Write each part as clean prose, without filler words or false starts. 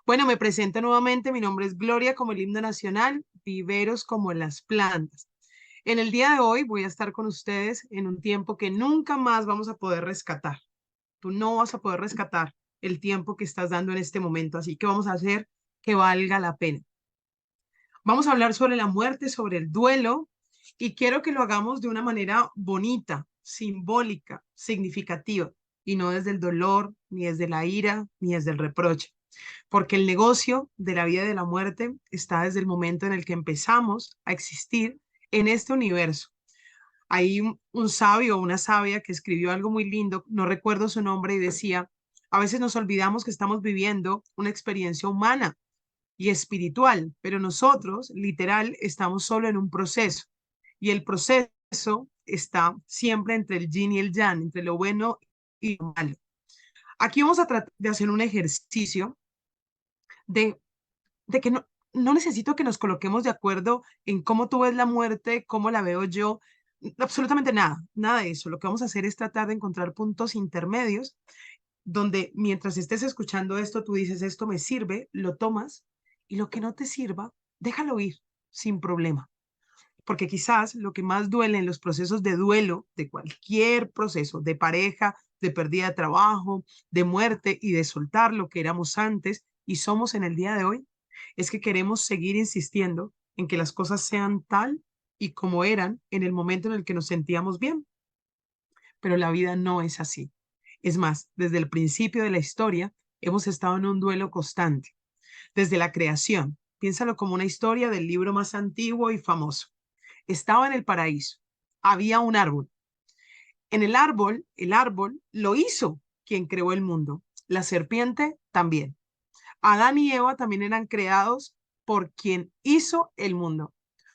Bueno, me presento nuevamente. Mi nombre es Gloria como el himno nacional, viveros como las plantas. En el día de hoy voy a estar con ustedes en un tiempo que nunca más vamos a poder rescatar. Tú no vas a poder rescatar el tiempo que estás dando en este momento, así que vamos a hacer que valga la pena. Vamos a hablar sobre la muerte, sobre el duelo, y quiero que lo hagamos de una manera bonita, simbólica, significativa, y no desde el dolor, ni desde la ira, ni desde el reproche, porque el negocio de la vida y de la muerte está desde el momento en el que empezamos a existir en este universo. Hay un sabio o una sabia que escribió algo muy lindo, no recuerdo su nombre, y decía, a veces nos olvidamos que estamos viviendo una experiencia humana y espiritual, pero nosotros, literal, estamos solo en un proceso, y el proceso está siempre entre el yin y el yang, entre lo bueno y lo malo. Aquí vamos a tratar de hacer un ejercicio de que no necesito que nos coloquemos de acuerdo en cómo tú ves la muerte, cómo la veo yo, absolutamente nada, nada de eso. Lo que vamos a hacer es tratar de encontrar puntos intermedios donde mientras estés escuchando esto, tú dices, esto me sirve, lo tomas, y lo que no te sirva, déjalo ir sin problema. Porque quizás lo que más duele en los procesos de duelo, de cualquier proceso, de pareja, de pérdida de trabajo, de muerte y de soltar lo que éramos antes y somos en el día de hoy, es que queremos seguir insistiendo en que las cosas sean tal y como eran en el momento en el que nos sentíamos bien. Pero la vida no es así. Es más, desde el principio de la historia hemos estado en un duelo constante. Desde la creación, piénsalo como una historia del libro más antiguo y famoso. Estaba en el paraíso, había un árbol. En el árbol lo hizo quien creó el mundo. La serpiente también. Adán y Eva también eran creados por quien hizo el mundo.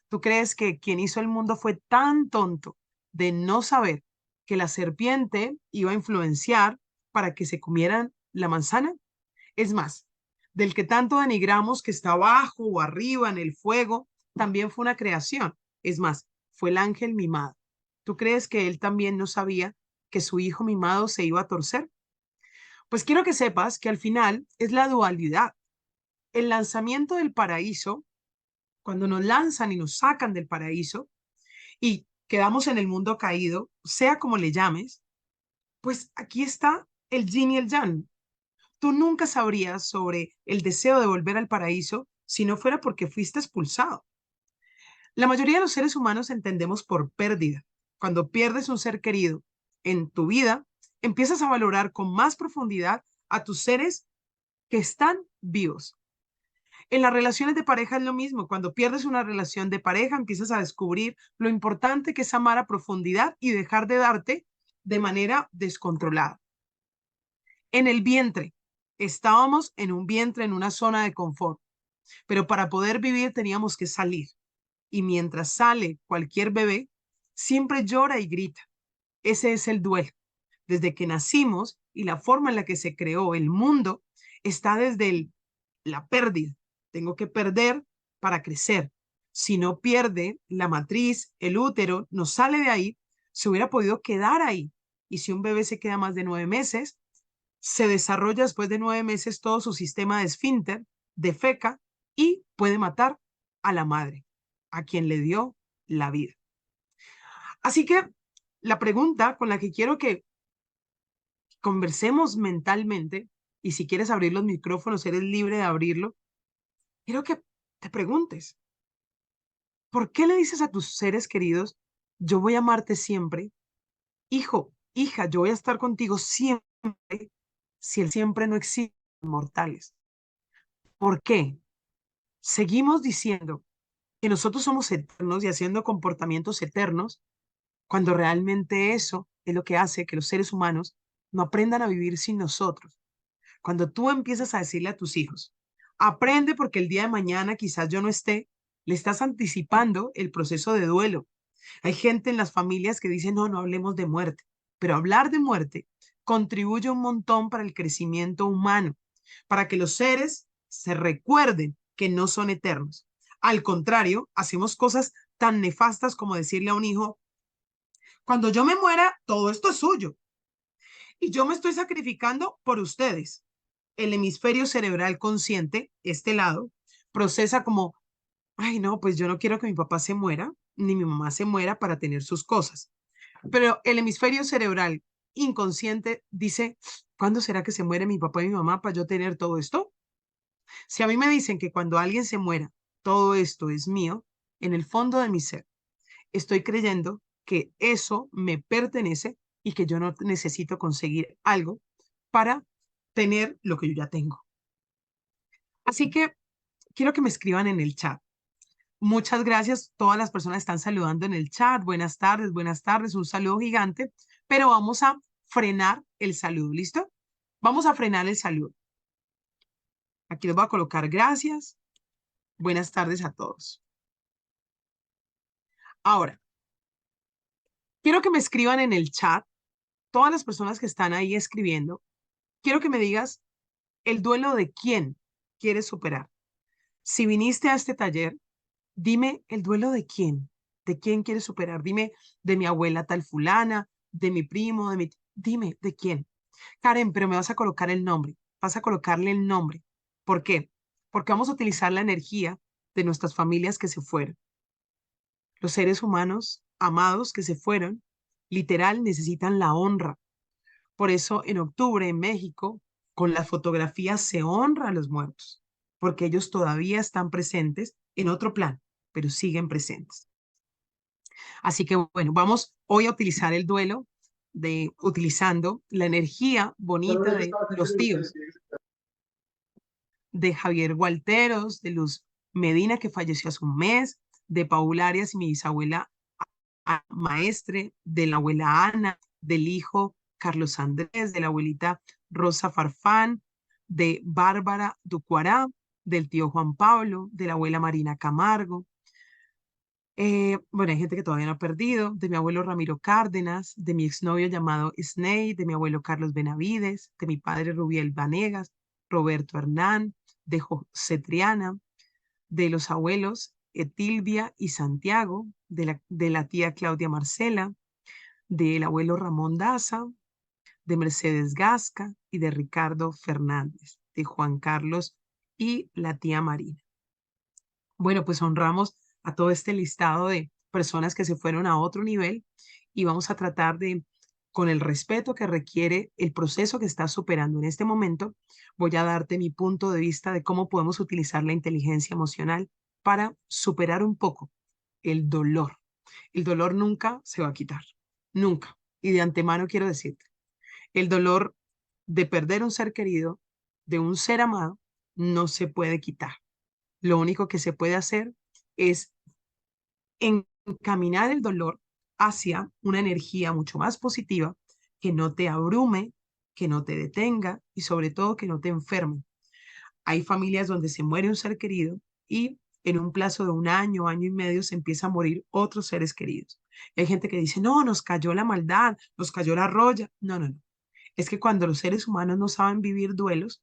¿Tú crees que quien hizo el mundo fue tan tonto de no saber que la serpiente iba a influenciar para que se comieran la manzana? Es más, del que tanto denigramos que está abajo o arriba en el fuego, también fue una creación. Es más, fue el ángel mimado. ¿Tú crees que él también no sabía que su hijo mimado se iba a torcer? Pues quiero que sepas que al final es la dualidad. El lanzamiento del paraíso, cuando nos lanzan y nos sacan del paraíso y quedamos en el mundo caído, sea como le llames, pues aquí está el yin y el yang. Tú nunca sabrías sobre el deseo de volver al paraíso si no fuera porque fuiste expulsado. La mayoría de los seres humanos entendemos por pérdida. Cuando pierdes un ser querido en tu vida, empiezas a valorar con más profundidad a tus seres que están vivos. En las relaciones de pareja es lo mismo. Cuando pierdes una relación de pareja, empiezas a descubrir lo importante que es amar a profundidad y dejar de darte de manera descontrolada. En el vientre, estábamos en un vientre, en una zona de confort, pero para poder vivir teníamos que salir. Y mientras sale cualquier bebé, siempre llora y grita. Ese es el duelo. Desde que nacimos y la forma en la que se creó el mundo está desde la pérdida. Tengo que perder para crecer. Si no pierde la matriz, el útero, no sale de ahí, se hubiera podido quedar ahí. Y si un bebé se queda más de 9 meses, se desarrolla después de 9 meses todo su sistema de esfínter, defeca y puede matar a la madre, a quien le dio la vida. Así que la pregunta con la que quiero que conversemos mentalmente, y si quieres abrir los micrófonos, eres libre de abrirlo, quiero que te preguntes, ¿por qué le dices a tus seres queridos, yo voy a amarte siempre? Hijo, hija, yo voy a estar contigo siempre, si el siempre no existe en mortales. ¿Por qué? Seguimos diciendo que nosotros somos eternos y haciendo comportamientos eternos, cuando realmente eso es lo que hace que los seres humanos no aprendan a vivir sin nosotros. Cuando tú empiezas a decirle a tus hijos, aprende porque el día de mañana quizás yo no esté, le estás anticipando el proceso de duelo. Hay gente en las familias que dice, no, no hablemos de muerte, pero hablar de muerte contribuye un montón para el crecimiento humano, para que los seres se recuerden que no son eternos. Al contrario, hacemos cosas tan nefastas como decirle a un hijo, cuando yo me muera, todo esto es suyo y yo me estoy sacrificando por ustedes. el hemisferio cerebral consciente, este lado, procesa como, ay, no, pues yo no quiero que mi papá se muera, ni mi mamá se muera para tener sus cosas. Pero el hemisferio cerebral inconsciente dice, ¿cuándo será que se muere mi papá y mi mamá para yo tener todo esto? Si a mí me dicen que cuando alguien se muera, todo esto es mío, en el fondo de mi ser, estoy creyendo que eso me pertenece y que yo no necesito conseguir algo para tener lo que yo ya tengo. Así que quiero que me escriban en el chat. Muchas gracias. Todas las personas están saludando en el chat. Buenas tardes, un saludo gigante. Pero vamos a frenar el saludo, ¿listo? Vamos a frenar el saludo. Aquí les voy a colocar gracias. Buenas tardes a todos. Ahora, quiero que me escriban en el chat, todas las personas que están ahí escribiendo, quiero que me digas el duelo de quién quieres superar. Si viniste a este taller, dime el duelo de quién quieres superar. Dime de mi abuela tal fulana, de mi primo, de mi... Dime de quién. Karen, pero me vas a colocar el nombre. Vas a colocarle el nombre. ¿Por qué? Porque vamos a utilizar la energía de nuestras familias que se fueron. Los seres humanos amados que se fueron, literal, necesitan la honra. Por eso en octubre en México, con las fotografías se honra a los muertos, porque ellos todavía están presentes en otro plan, pero siguen presentes. Así que bueno, vamos hoy a utilizar el duelo utilizando la energía bonita de los tíos, de Javier Gualteros, de Luz Medina, que falleció hace un mes, de Paula Arias y mi bisabuela Maestre, de la abuela Ana, del hijo Carlos Andrés, de la abuelita Rosa Farfán, de Bárbara Ducuará, del tío Juan Pablo, de la abuela Marina Camargo. Bueno, hay gente que todavía no ha perdido, de mi abuelo Ramiro Cárdenas, de mi exnovio llamado Sney, de mi abuelo Carlos Benavides, de mi padre Rubiel Vanegas, Roberto Hernán, de José Triana, de los abuelos Etilvia y Santiago, de la tía Claudia Marcela, del abuelo Ramón Daza, de Mercedes Gasca y de Ricardo Fernández, de Juan Carlos y la tía Marina. Bueno, pues honramos a todo este listado de personas que se fueron a otro nivel y vamos a tratar de, con el respeto que requiere el proceso que estás superando en este momento, voy a darte mi punto de vista de cómo podemos utilizar la inteligencia emocional para superar un poco el dolor. El dolor nunca se va a quitar, nunca. Y de antemano quiero decirte, el dolor de perder un ser querido, de un ser amado, no se puede quitar. Lo único que se puede hacer es encaminar el dolor hacia una energía mucho más positiva que no te abrume, que no te detenga y sobre todo que no te enferme. Hay familias donde se muere un ser querido y en un plazo de un año, año y medio se empieza a morir otros seres queridos. Hay gente que dice, no, nos cayó la maldad, nos cayó la roya. No, no, no. Es que cuando los seres humanos no saben vivir duelos,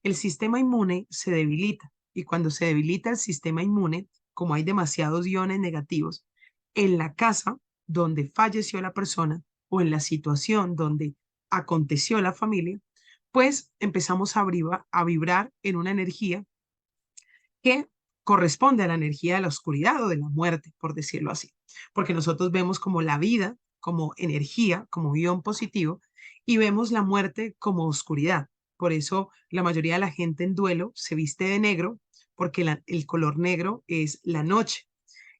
el sistema inmune se debilita. Y cuando se debilita el sistema inmune, como hay demasiados iones negativos, en la casa donde falleció la persona o en la situación donde aconteció la familia, pues empezamos a vibrar en una energía que corresponde a la energía de la oscuridad o de la muerte, por decirlo así. Porque nosotros vemos como la vida, como energía, como ion positivo, y vemos la muerte como oscuridad. Por eso la mayoría de la gente en duelo se viste de negro, porque el color negro es la noche.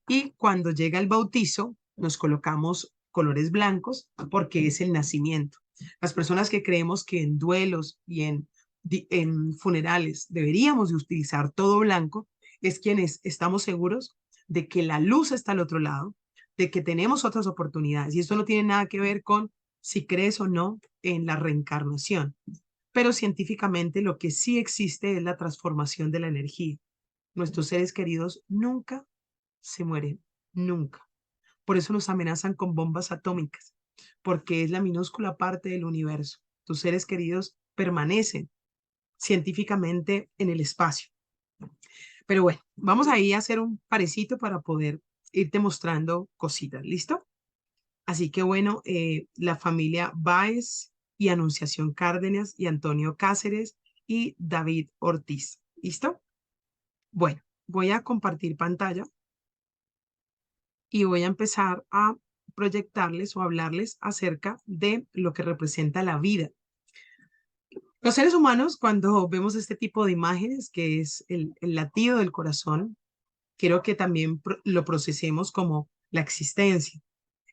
Y cuando llega el bautizo, nos colocamos colores blancos porque es el nacimiento. Las personas que creemos que en duelos y en funerales deberíamos de utilizar todo blanco, es quienes estamos seguros de que la luz está al otro lado, de que tenemos otras oportunidades. Y esto no tiene nada que ver con si crees o no en la reencarnación. Pero científicamente lo que sí existe es la transformación de la energía. Nuestros seres queridos nunca se mueren, nunca. Por eso nos amenazan con bombas atómicas, porque es la minúscula parte del universo. Tus seres queridos permanecen científicamente en el espacio. Pero bueno, vamos ahí a hacer un parecito para poder irte mostrando cositas, ¿listo? Así que bueno, la familia Báez y Anunciación Cárdenas y Antonio Cáceres y David Ortiz. ¿Listo? Bueno, voy a compartir pantalla y voy a empezar a proyectarles o hablarles acerca de lo que representa la vida. Los seres humanos, cuando vemos este tipo de imágenes, que es el latido del corazón, quiero que también lo procesemos como la existencia.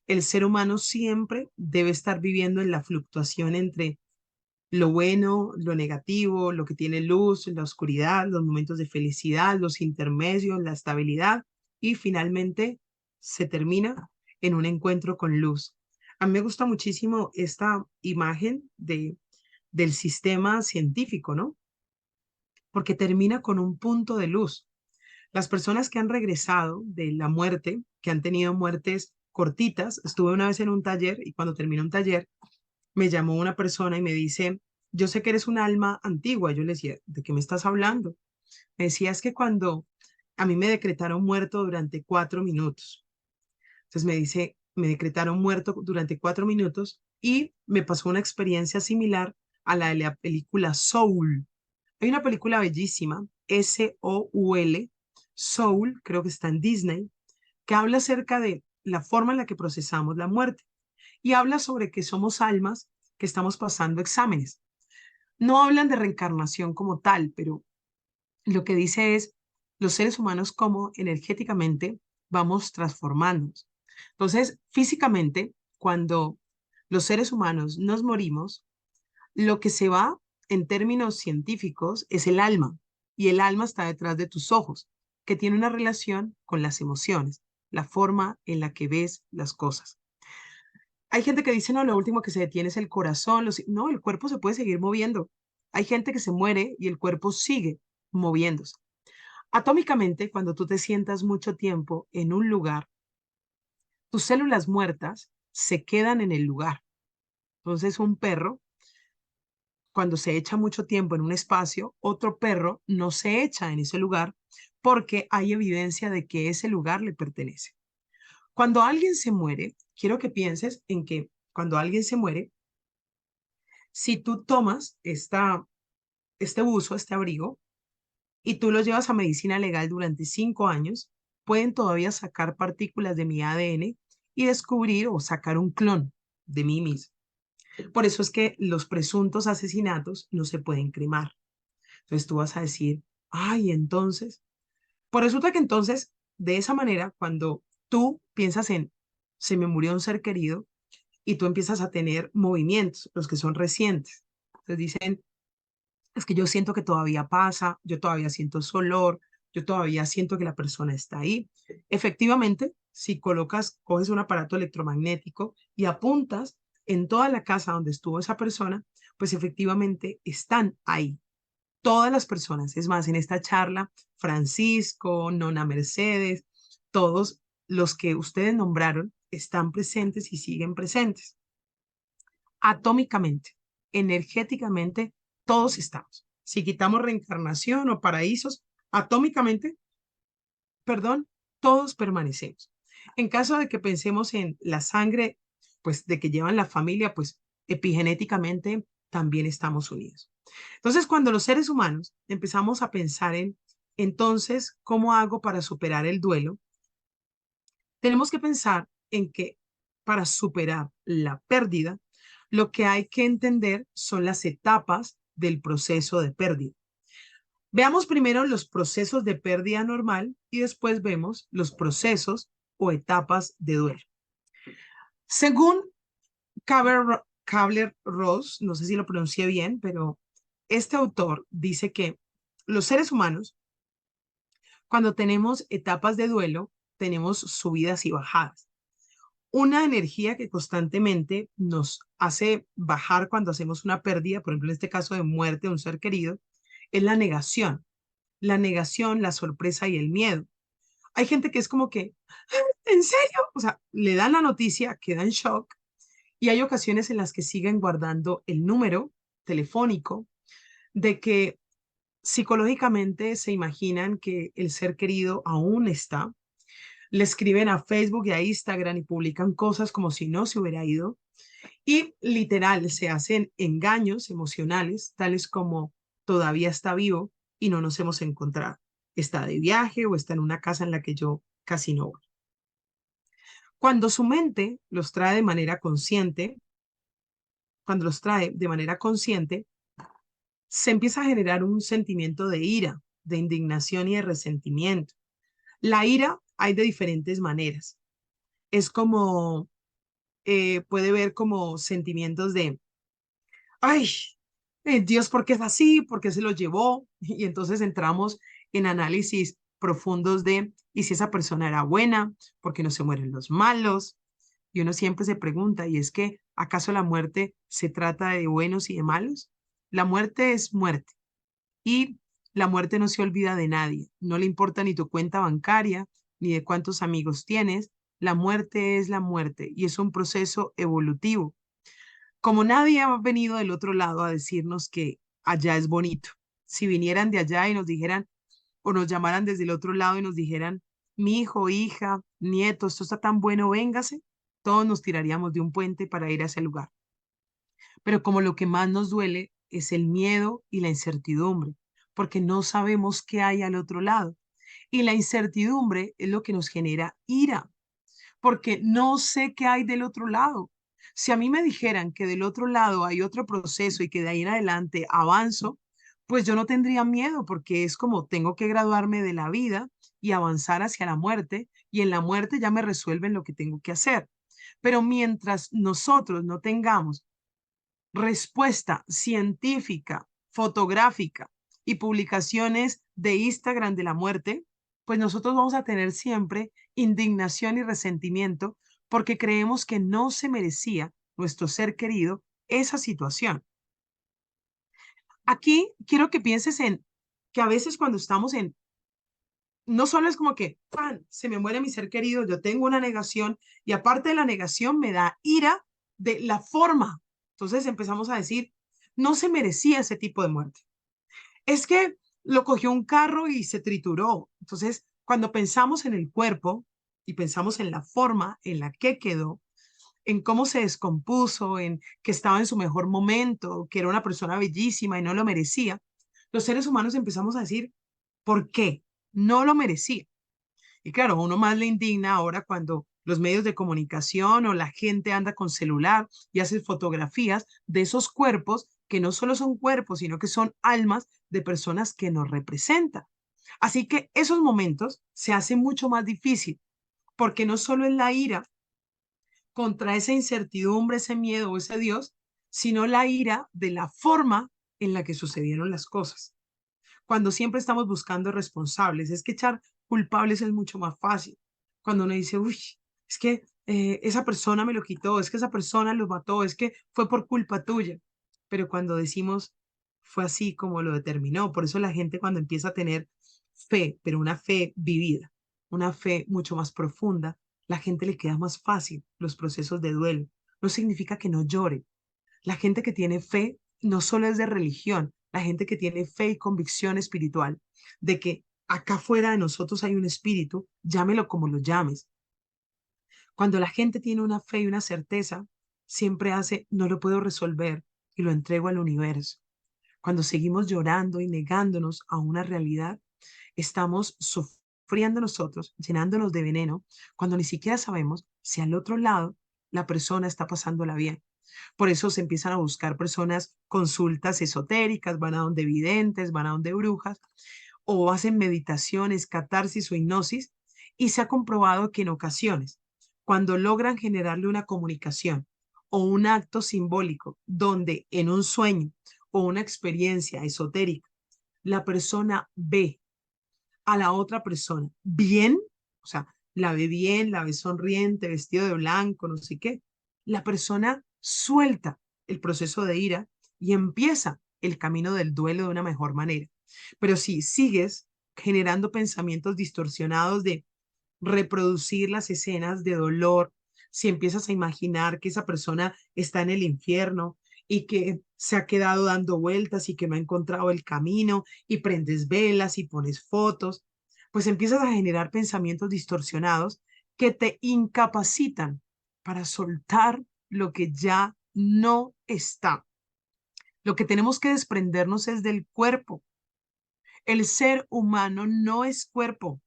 El ser humano siempre debe estar viviendo en la fluctuación entre lo bueno, lo negativo, lo que tiene luz, la oscuridad, los momentos de felicidad, los intermedios, la estabilidad y finalmente se termina en un encuentro con luz. A mí me gusta muchísimo esta imagen del sistema científico, ¿no? Porque termina con un punto de luz. Las personas que han regresado de la muerte, que han tenido muertes cortitas, estuve una vez en un taller y cuando terminó un taller, me llamó una persona y me dice, yo sé que eres un alma antigua. Yo le decía, ¿de qué me estás hablando? Me decía, es que cuando a mí me decretaron muerto durante 4 minutos. Entonces me dice, me decretaron muerto durante 4 minutos y me pasó una experiencia similar a la de la película Soul. Hay una película bellísima, Soul, Soul, creo que está en Disney, que habla acerca de la forma en la que procesamos la muerte y habla sobre que somos almas que estamos pasando exámenes. No hablan de reencarnación como tal, pero lo que dice es los seres humanos como energéticamente vamos transformándonos. Entonces, físicamente, cuando los seres humanos nos morimos, lo que se va en términos científicos es el alma y el alma está detrás de tus ojos, que tiene una relación con las emociones, la forma en la que ves las cosas. Hay gente que dice, no, lo último que se detiene es el corazón. No, el cuerpo se puede seguir moviendo. Hay gente que se muere y el cuerpo sigue moviéndose. Atómicamente, cuando tú te sientas mucho tiempo en un lugar, tus células muertas se quedan en el lugar. Entonces, un perro, cuando se echa mucho tiempo en un espacio, otro perro no se echa en ese lugar porque hay evidencia de que ese lugar le pertenece. Cuando alguien se muere, quiero que pienses en que cuando alguien se muere, si tú tomas este buzo, este abrigo, y tú lo llevas a medicina legal durante 5 años, pueden todavía sacar partículas de mi ADN y descubrir o sacar un clon de mí mismo. Por eso es que los presuntos asesinatos no se pueden cremar. Entonces tú vas a decir, ay, entonces, pues resulta que entonces, de esa manera, cuando tú piensas en, se me murió un ser querido, y tú empiezas a tener movimientos, los que son recientes. Entonces dicen, es que yo siento que todavía pasa, yo todavía siento su olor, yo todavía siento que la persona está ahí. Efectivamente, si coges un aparato electromagnético y apuntas en toda la casa donde estuvo esa persona, pues efectivamente están ahí. Todas las personas, es más, en esta charla, Francisco, Nona Mercedes, todos los que ustedes nombraron están presentes y siguen presentes. Atómicamente, energéticamente, todos estamos. Si quitamos reencarnación o paraísos, atómicamente, perdón, todos permanecemos. En caso de que pensemos en la sangre, pues de que llevan la familia, pues epigenéticamente también estamos unidos. Entonces, cuando los seres humanos empezamos a pensar en, entonces, ¿cómo hago para superar el duelo? Tenemos que pensar en que para superar la pérdida, lo que hay que entender son las etapas del proceso de pérdida. Veamos primero los procesos de pérdida normal y después vemos los procesos o etapas de duelo. Según Kabler-Ross, no sé si lo pronuncié bien, pero este autor dice que los seres humanos, cuando tenemos etapas de duelo, tenemos subidas y bajadas. Una energía que constantemente nos hace bajar cuando hacemos una pérdida, por ejemplo, en este caso de muerte de un ser querido, es la negación. La negación, la sorpresa y el miedo. Hay gente que es como que, ¿en serio? O sea, le dan la noticia, queda en shock y hay ocasiones en las que siguen guardando el número telefónico de que psicológicamente se imaginan que el ser querido aún está, le escriben a Facebook y a Instagram y publican cosas como si no se hubiera ido y literal se hacen engaños emocionales, tales como todavía está vivo y no nos hemos encontrado. Está de viaje o está en una casa en la que yo casi no voy. Cuando su mente los trae de manera consciente, cuando los trae de manera consciente, se empieza a generar un sentimiento de ira, de indignación y de resentimiento. La ira hay de diferentes maneras. Es como, puede ver como sentimientos de, ay, Dios, ¿por qué es así? ¿Por qué se lo llevó? Y entonces entramos en análisis profundos de, ¿y si esa persona era buena? ¿Por qué no se mueren los malos? Y uno siempre se pregunta, ¿y es que acaso la muerte se trata de buenos y de malos? La muerte es muerte y la muerte no se olvida de nadie. No le importa ni tu cuenta bancaria, ni de cuántos amigos tienes. La muerte es la muerte y es un proceso evolutivo. Como nadie ha venido del otro lado a decirnos que allá es bonito. Si vinieran de allá y nos dijeran, o nos llamaran desde el otro lado y nos dijeran, mi hijo, hija, nieto, esto está tan bueno, véngase, todos nos tiraríamos de un puente para ir a ese lugar. Pero como lo que más nos duele es el miedo y la incertidumbre, porque no sabemos qué hay al otro lado. Y la incertidumbre es lo que nos genera ira, porque no sé qué hay del otro lado. Si a mí me dijeran que del otro lado hay otro proceso y que de ahí en adelante avanzo, pues yo no tendría miedo porque es como tengo que graduarme de la vida y avanzar hacia la muerte y en la muerte ya me resuelven lo que tengo que hacer. Pero mientras nosotros no tengamos respuesta científica, fotográfica y publicaciones de Instagram de la muerte, pues nosotros vamos a tener siempre indignación y resentimiento porque creemos que no se merecía nuestro ser querido esa situación. Aquí quiero que pienses en que a veces cuando estamos en, no solo es como que, ¡pan!, se me muere mi ser querido, yo tengo una negación y aparte de la negación me da ira de la forma. Entonces empezamos a decir, no se merecía ese tipo de muerte. Es que lo cogió un carro y se trituró. Entonces, cuando pensamos en el cuerpo y pensamos en la forma en la que quedó, en cómo se descompuso, en que estaba en su mejor momento, que era una persona bellísima y no lo merecía, los seres humanos empezamos a decir, ¿por qué? No lo merecía. Y claro, a uno más le indigna ahora cuando los medios de comunicación o la gente anda con celular y hace fotografías de esos cuerpos que no solo son cuerpos, sino que son almas de personas que nos representan. Así que esos momentos se hacen mucho más difícil porque no solo es la ira contra esa incertidumbre, ese miedo o ese Dios, sino la ira de la forma en la que sucedieron las cosas. Cuando siempre estamos buscando responsables, es que echar culpables es mucho más fácil. Cuando uno dice, uy, es que esa persona me lo quitó, es que esa persona lo mató, es que fue por culpa tuya. Pero cuando decimos, fue así como lo determinó. Por eso la gente cuando empieza a tener fe, pero una fe vivida, una fe mucho más profunda, la gente le queda más fácil los procesos de duelo. No significa que no llore. La gente que tiene fe no solo es de religión, la gente que tiene fe y convicción espiritual de que acá fuera de nosotros hay un espíritu, llámelo como lo llames. Cuando la gente tiene una fe y una certeza, siempre hace, no lo puedo resolver y lo entrego al universo. Cuando seguimos llorando y negándonos a una realidad, estamos sufriendo nosotros, llenándonos de veneno, cuando ni siquiera sabemos si al otro lado la persona está pasándola bien. Por eso se empiezan a buscar personas, consultas esotéricas, van a donde videntes, van a donde brujas, o hacen meditaciones, catarsis o hipnosis, y se ha comprobado que en ocasiones, cuando logran generarle una comunicación o un acto simbólico donde en un sueño o una experiencia esotérica, la persona ve a la otra persona bien, o sea, la ve bien, la ve sonriente, vestido de blanco, no sé qué, la persona suelta el proceso de ira y empieza el camino del duelo de una mejor manera. Pero si sigues generando pensamientos distorsionados de reproducir las escenas de dolor, si empiezas a imaginar que esa persona está en el infierno y que se ha quedado dando vueltas y que no ha encontrado el camino y prendes velas y pones fotos, pues empiezas a generar pensamientos distorsionados que te incapacitan para soltar lo que ya no está. Lo que tenemos que desprendernos es del cuerpo. El ser humano no es cuerpo.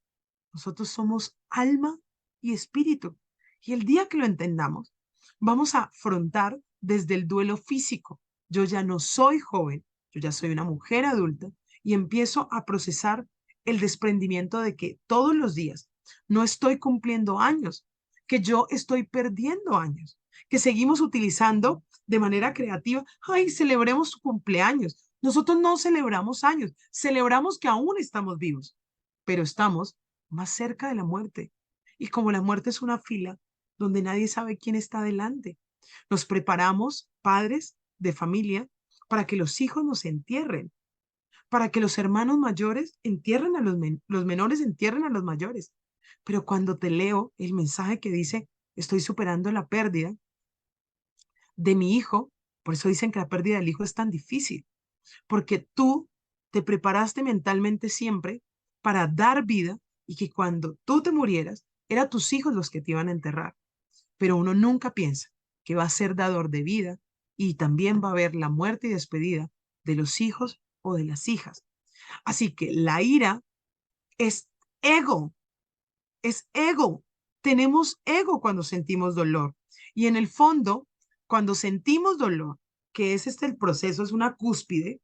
Nosotros somos alma y espíritu. Y el día que lo entendamos, vamos a afrontar desde el duelo físico. Yo ya no soy joven, yo ya soy una mujer adulta y empiezo a procesar el desprendimiento de que todos los días no estoy cumpliendo años, que yo estoy perdiendo años, que seguimos utilizando de manera creativa. Ay, celebremos su cumpleaños. Nosotros no celebramos años, celebramos que aún estamos vivos, pero estamos más cerca de la muerte. Y como la muerte es una fila donde nadie sabe quién está delante, nos preparamos, padres de familia, para que los hijos nos entierren, para que los hermanos mayores entierren a los menores entierren a los mayores. Pero cuando te leo el mensaje que dice, estoy superando la pérdida de mi hijo, por eso dicen que la pérdida del hijo es tan difícil, porque tú te preparaste mentalmente siempre para dar vida y que cuando tú te murieras, eran tus hijos los que te iban a enterrar. Pero uno nunca piensa que va a ser dador de vida y también va a haber la muerte y despedida de los hijos o de las hijas. Así que la ira es ego, es ego. Tenemos ego cuando sentimos dolor. Y en el fondo, cuando sentimos dolor, que es el proceso, es una cúspide,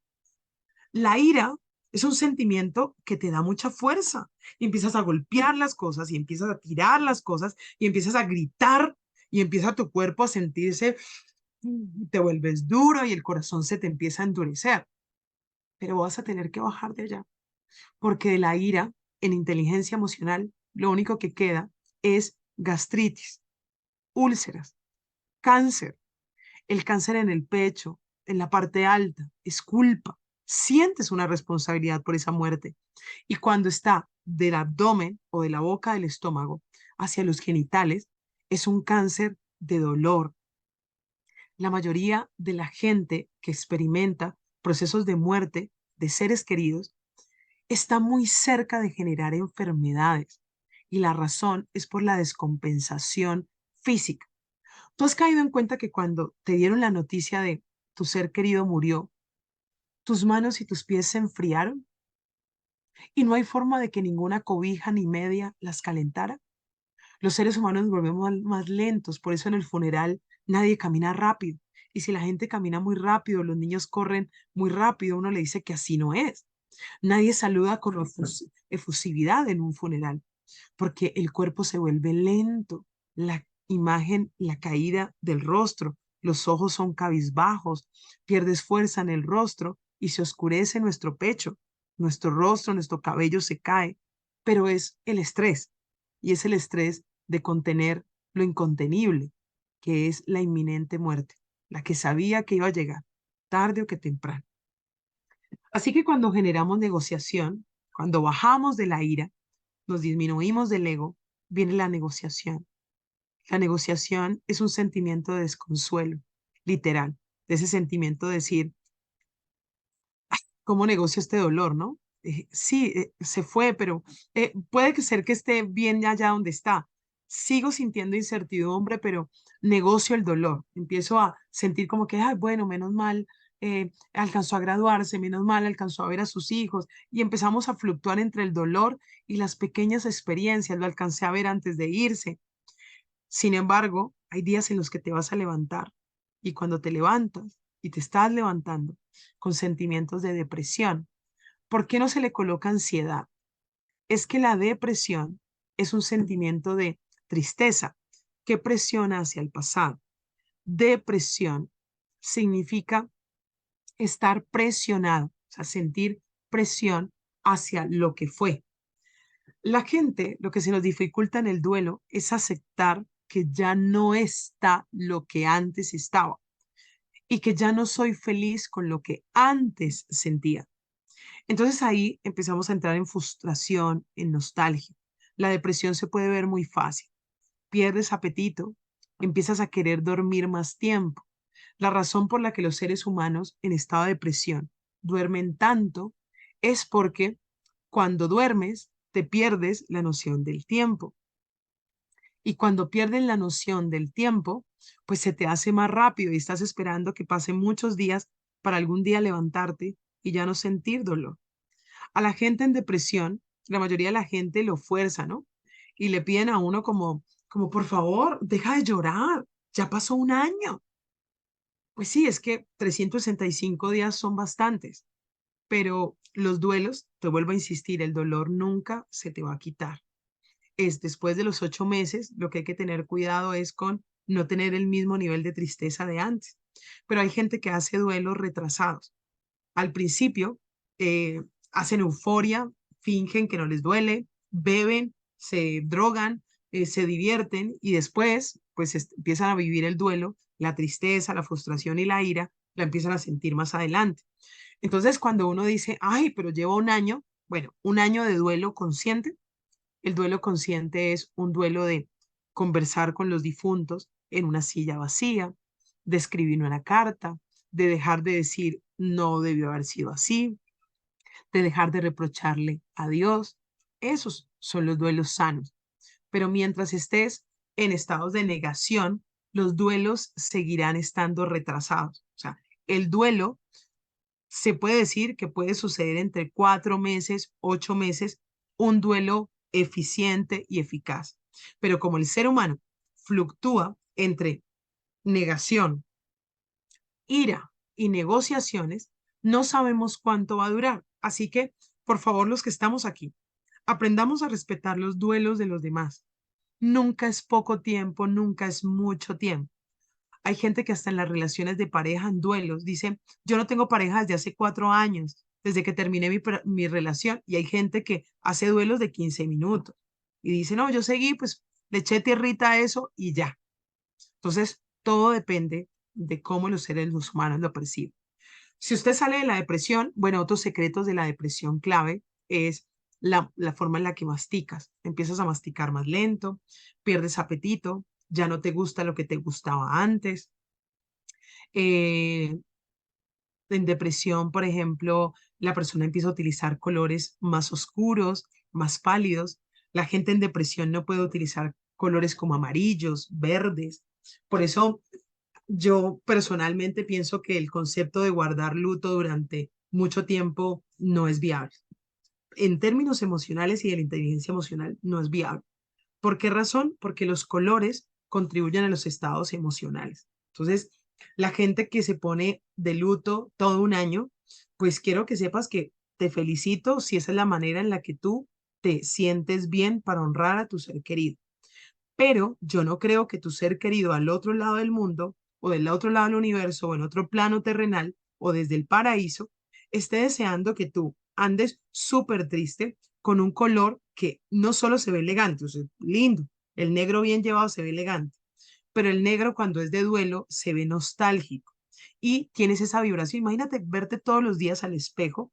la ira es un sentimiento que te da mucha fuerza y empiezas a golpear las cosas y empiezas a tirar las cosas y empiezas a gritar y empieza tu cuerpo a sentirse, te vuelves duro y el corazón se te empieza a endurecer. Pero vas a tener que bajar de allá porque de la ira en inteligencia emocional lo único que queda es gastritis, úlceras, cáncer. El cáncer en el pecho, en la parte alta, es culpa. Sientes una responsabilidad por esa muerte. Y cuando está del abdomen o de la boca del estómago hacia los genitales, es un cáncer de dolor. La mayoría de la gente que experimenta procesos de muerte de seres queridos está muy cerca de generar enfermedades. Y la razón es por la descompensación física. ¿Tú has caído en cuenta que cuando te dieron la noticia de tu ser querido murió, tus manos y tus pies se enfriaron y no hay forma de que ninguna cobija ni media las calentara? Los seres humanos nos volvemos más lentos, por eso en el funeral nadie camina rápido. Y si la gente camina muy rápido, los niños corren muy rápido, uno le dice que así no es. Nadie saluda con efusividad en un funeral, porque el cuerpo se vuelve lento, la imagen, la caída del rostro, los ojos son cabizbajos, pierdes fuerza en el rostro y se oscurece nuestro pecho, nuestro rostro, nuestro cabello se cae, pero es el estrés y es el estrés de contener lo incontenible, que es la inminente muerte, la que sabía que iba a llegar, tarde o que temprano. Así que cuando generamos negociación, cuando bajamos de la ira, nos disminuimos del ego, viene la negociación. La negociación es un sentimiento de desconsuelo, literal, de ese sentimiento de decir, ¿cómo negocio este dolor, no? Sí, se fue, pero puede que ser que esté bien allá donde está. Sigo sintiendo incertidumbre, pero negocio el dolor. Empiezo a sentir como que, ay, bueno, menos mal, alcanzó a graduarse, menos mal, alcanzó a ver a sus hijos, y empezamos a fluctuar entre el dolor y las pequeñas experiencias. Lo alcancé a ver antes de irse. Sin embargo, hay días en los que te vas a levantar y cuando te levantas y te estás levantando con sentimientos de depresión, ¿por qué no se le coloca ansiedad? Es que la depresión es un sentimiento de tristeza que presiona hacia el pasado. Depresión significa estar presionado, o sea, sentir presión hacia lo que fue. La gente, lo que se nos dificulta en el duelo es aceptar que ya no está lo que antes estaba y que ya no soy feliz con lo que antes sentía. Entonces ahí empezamos a entrar en frustración, en nostalgia. La depresión se puede ver muy fácil. Pierdes apetito, empiezas a querer dormir más tiempo. La razón por la que los seres humanos en estado de depresión duermen tanto es porque cuando duermes te pierdes la noción del tiempo. Y cuando pierdes la noción del tiempo, pues se te hace más rápido y estás esperando que pasen muchos días para algún día levantarte y ya no sentir dolor. A la gente en depresión, la mayoría de la gente lo fuerza, ¿no? Y le piden a uno como por favor, deja de llorar, ya pasó un año. Pues sí, es que 365 días son bastantes, pero los duelos, te vuelvo a insistir, el dolor nunca se te va a quitar. Es después de los 8 meses, lo que hay que tener cuidado es con no tener el mismo nivel de tristeza de antes. Pero hay gente que hace duelos retrasados. Al principio, eh, hacen euforia, fingen que no les duele, beben, se drogan, se divierten y después, pues empiezan a vivir el duelo, la tristeza, la frustración y la ira, la empiezan a sentir más adelante. Entonces, cuando uno dice, ay, pero llevo un año, bueno, un año de duelo consciente. El duelo consciente es un duelo de conversar con los difuntos en una silla vacía, de escribir una carta, de dejar de decir no debió haber sido así, de dejar de reprocharle a Dios. Esos son los duelos sanos. Pero mientras estés en estados de negación, los duelos seguirán estando retrasados. O sea, el duelo se puede decir que puede suceder entre 4 meses, 8 meses, un duelo eficiente y eficaz. Pero como el ser humano fluctúa entre negación, ira y negociaciones, no sabemos cuánto va a durar. Así que, por favor, los que estamos aquí, aprendamos a respetar los duelos de los demás. Nunca es poco tiempo, nunca es mucho tiempo. Hay gente que hasta en las relaciones de pareja, en duelos, dice, yo no tengo pareja desde hace 4 años, desde que terminé mi relación. Y hay gente que hace duelos de 15 minutos y dice, no, yo seguí, pues le eché tierrita a eso y ya. Entonces, todo depende de cómo los seres los humanos lo perciben. Si usted sale de la depresión, bueno, otros secretos de la depresión clave es la forma en la que masticas. Empiezas a masticar más lento, pierdes apetito, ya no te gusta lo que te gustaba antes. Eh, en depresión, por ejemplo, la persona empieza a utilizar colores más oscuros, más pálidos. La gente en depresión no puede utilizar colores como amarillos, verdes. Por eso yo personalmente pienso que el concepto de guardar luto durante mucho tiempo no es viable. En términos emocionales y de la inteligencia emocional, no es viable. ¿Por qué razón? Porque los colores contribuyen a los estados emocionales. Entonces, la gente que se pone de luto todo un año, pues quiero que sepas que te felicito si esa es la manera en la que tú te sientes bien para honrar a tu ser querido. Pero yo no creo que tu ser querido al otro lado del mundo o del otro lado del universo o en otro plano terrenal o desde el paraíso esté deseando que tú andes súper triste con un color que no solo se ve elegante, o sea, lindo, el negro bien llevado se ve elegante, pero el negro cuando es de duelo se ve nostálgico y tienes esa vibración. Imagínate verte todos los días al espejo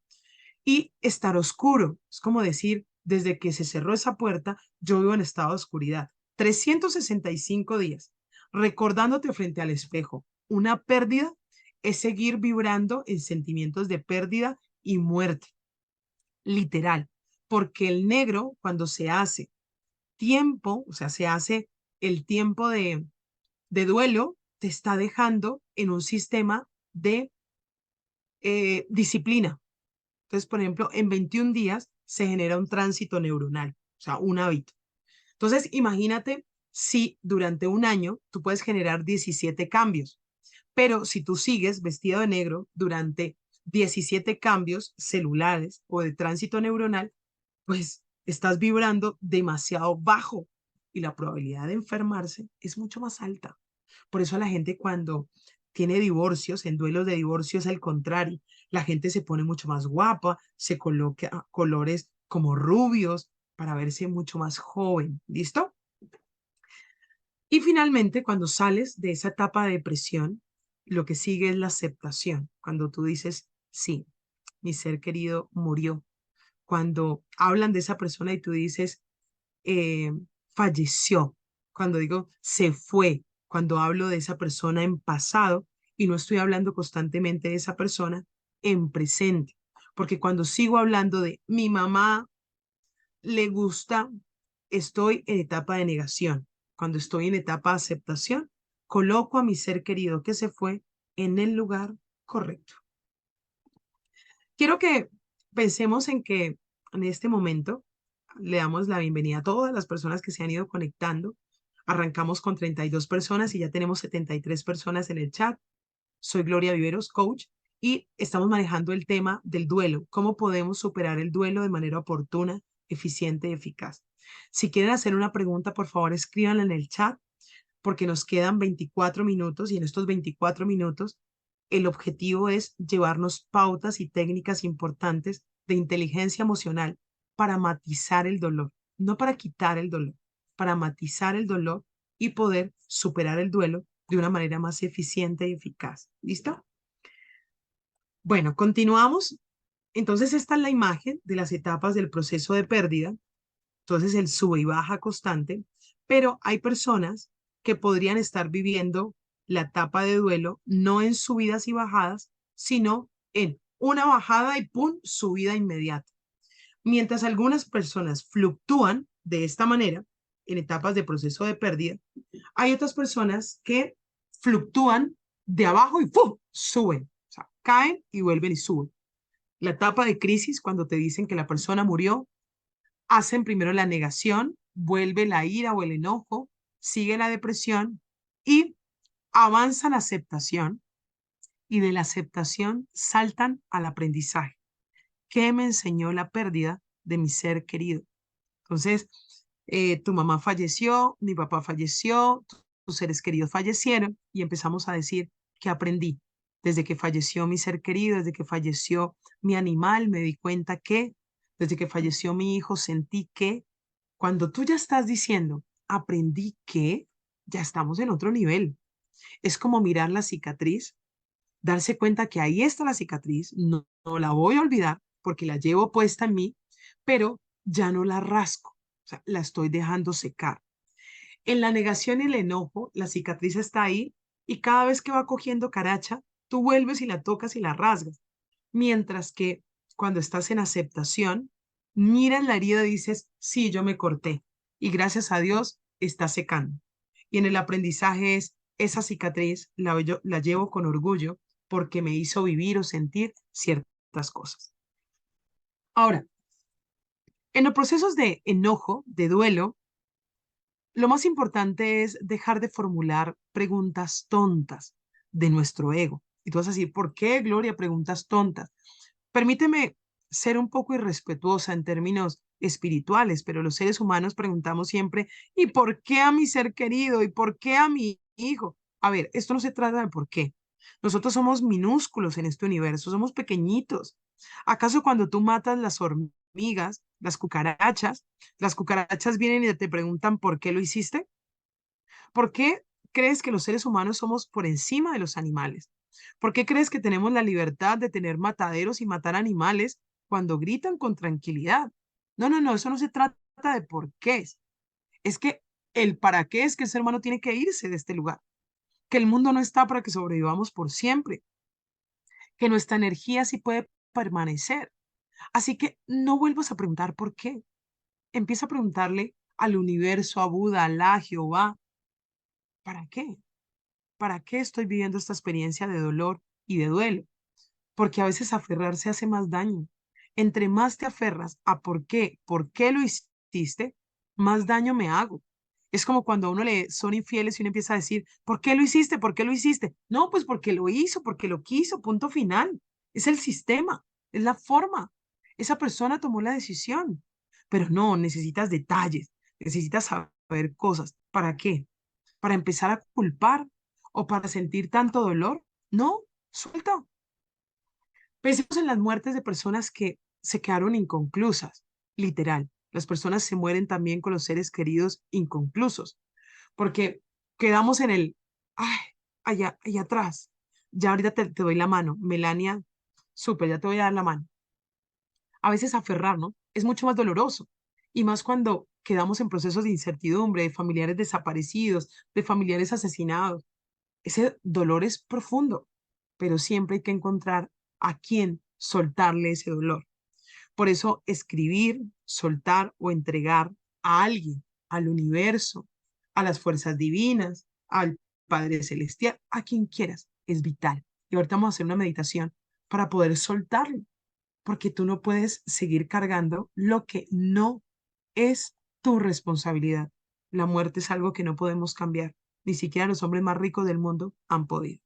y estar oscuro. Es como decir, desde que se cerró esa puerta, yo vivo en estado de oscuridad. 365 días, recordándote frente al espejo. Una pérdida es seguir vibrando en sentimientos de pérdida y muerte, literal. Porque el negro, cuando se hace tiempo, o sea, se hace el tiempo de duelo, te está dejando en un sistema de disciplina. Entonces, por ejemplo, en 21 días se genera un tránsito neuronal, o sea, un hábito. Entonces, imagínate si durante un año tú puedes generar 17 cambios, pero si tú sigues vestido de negro durante 17 cambios celulares o de tránsito neuronal, pues estás vibrando demasiado bajo y la probabilidad de enfermarse es mucho más alta. Por eso a la gente cuando tiene divorcios, en duelos de divorcio es al contrario. La gente se pone mucho más guapa, se coloca colores como rubios para verse mucho más joven. ¿Listo? Y finalmente, cuando sales de esa etapa de depresión, lo que sigue es la aceptación. Cuando tú dices, sí, mi ser querido murió. Cuando hablan de esa persona y tú dices, eh, falleció, cuando digo se fue, cuando hablo de esa persona en pasado y no estoy hablando constantemente de esa persona en presente, porque cuando sigo hablando de mi mamá le gusta, estoy en etapa de negación. Cuando estoy en etapa de aceptación, coloco a mi ser querido que se fue en el lugar correcto. Quiero que pensemos en que en este momento le damos la bienvenida a todas las personas que se han ido conectando. Arrancamos con 32 personas y ya tenemos 73 personas en el chat. Soy Gloria Viveros, coach, y estamos manejando el tema del duelo. ¿Cómo podemos superar el duelo de manera oportuna, eficiente y eficaz? Si quieren hacer una pregunta, por favor, escríbanla en el chat porque nos quedan 24 minutos y en estos 24 minutos el objetivo es llevarnos pautas y técnicas importantes de inteligencia emocional para matizar el dolor, no para quitar el dolor, para matizar el dolor y poder superar el duelo de una manera más eficiente y eficaz. ¿Listo? Bueno, continuamos. Entonces, esta es la imagen de las etapas del proceso de pérdida. Entonces, el sube y baja constante, pero hay personas que podrían estar viviendo la etapa de duelo no en subidas y bajadas, sino en una bajada y ¡pum! Subida inmediata. Mientras algunas personas fluctúan de esta manera en etapas de proceso de pérdida, hay otras personas que fluctúan de abajo y ¡pum! Suben. O sea, caen y vuelven y suben. La etapa de crisis, cuando te dicen que la persona murió, hacen primero la negación, vuelve la ira o el enojo, sigue la depresión y avanzan la aceptación y de la aceptación saltan al aprendizaje. ¿Qué me enseñó la pérdida de mi ser querido? Entonces, tu mamá falleció, mi papá falleció, tus seres queridos fallecieron y empezamos a decir que aprendí. Desde que falleció mi ser querido, desde que falleció mi animal, me di cuenta que, desde que falleció mi hijo, sentí que, cuando tú ya estás diciendo, aprendí que, ya estamos en otro nivel. Es como mirar la cicatriz, darse cuenta que ahí está la cicatriz, no, no la voy a olvidar porque la llevo puesta en mí, pero ya no la rasco, o sea, la estoy dejando secar. En la negación y el enojo, la cicatriz está ahí y cada vez que va cogiendo caracha, tú vuelves y la tocas y la rasgas. Mientras que cuando estás en aceptación, miras la herida y dices, sí, yo me corté y gracias a Dios está secando. Y en el aprendizaje es, esa cicatriz la llevo con orgullo porque me hizo vivir o sentir ciertas cosas. Ahora, en los procesos de enojo, de duelo, lo más importante es dejar de formular preguntas tontas de nuestro ego. Y tú vas a decir, ¿por qué, Gloria, preguntas tontas? Permíteme ser un poco irrespetuosa en términos espirituales, pero los seres humanos preguntamos siempre, ¿y por qué a mi ser querido? ¿Y por qué a mi hijo? A ver, esto no se trata de por qué. Nosotros somos minúsculos en este universo, somos pequeñitos. ¿Acaso cuando tú matas las hormigas, las cucarachas vienen y te preguntan por qué lo hiciste? ¿Por qué crees que los seres humanos somos por encima de los animales? ¿Por qué crees que tenemos la libertad de tener mataderos y matar animales cuando gritan con tranquilidad? No, no, no, eso no se trata de por qué. Es que el para qué es que el ser humano tiene que irse de este lugar, que el mundo no está para que sobrevivamos por siempre, que nuestra energía sí puede permanecer. Así que no vuelvas a preguntar por qué. Empieza a preguntarle al universo, a Buda, a Alá, a Jehová, ¿para qué? ¿Para qué estoy viviendo esta experiencia de dolor y de duelo? Porque a veces aferrarse hace más daño. Entre más te aferras a por qué lo hiciste, más daño me hago. Es como cuando a uno le son infieles y uno empieza a decir, ¿por qué lo hiciste? ¿Por qué lo hiciste? No, pues porque lo hizo, porque lo quiso, punto final. Es el sistema, es la forma. Esa persona tomó la decisión, pero no, necesitas detalles, necesitas saber cosas. ¿Para qué? ¿Para empezar a culpar o para sentir tanto dolor? No, suelta. Pensemos en las muertes de personas que se quedaron inconclusas, literal. Las personas se mueren también con los seres queridos inconclusos, porque quedamos en el, ay, allá atrás. Ya ahorita te doy la mano, Melania, súper, ya te voy a dar la mano. A veces aferrarnos es mucho más doloroso, y más cuando quedamos en procesos de incertidumbre, de familiares desaparecidos, de familiares asesinados. Ese dolor es profundo, pero siempre hay que encontrar a quién soltarle ese dolor. Por eso escribir, soltar o entregar a alguien, al universo, a las fuerzas divinas, al Padre Celestial, a quien quieras, es vital. Y ahorita vamos a hacer una meditación para poder soltarlo. porque tú no puedes seguir cargando lo que no es tu responsabilidad. La muerte es algo que no podemos cambiar. Ni siquiera los hombres más ricos del mundo han podido.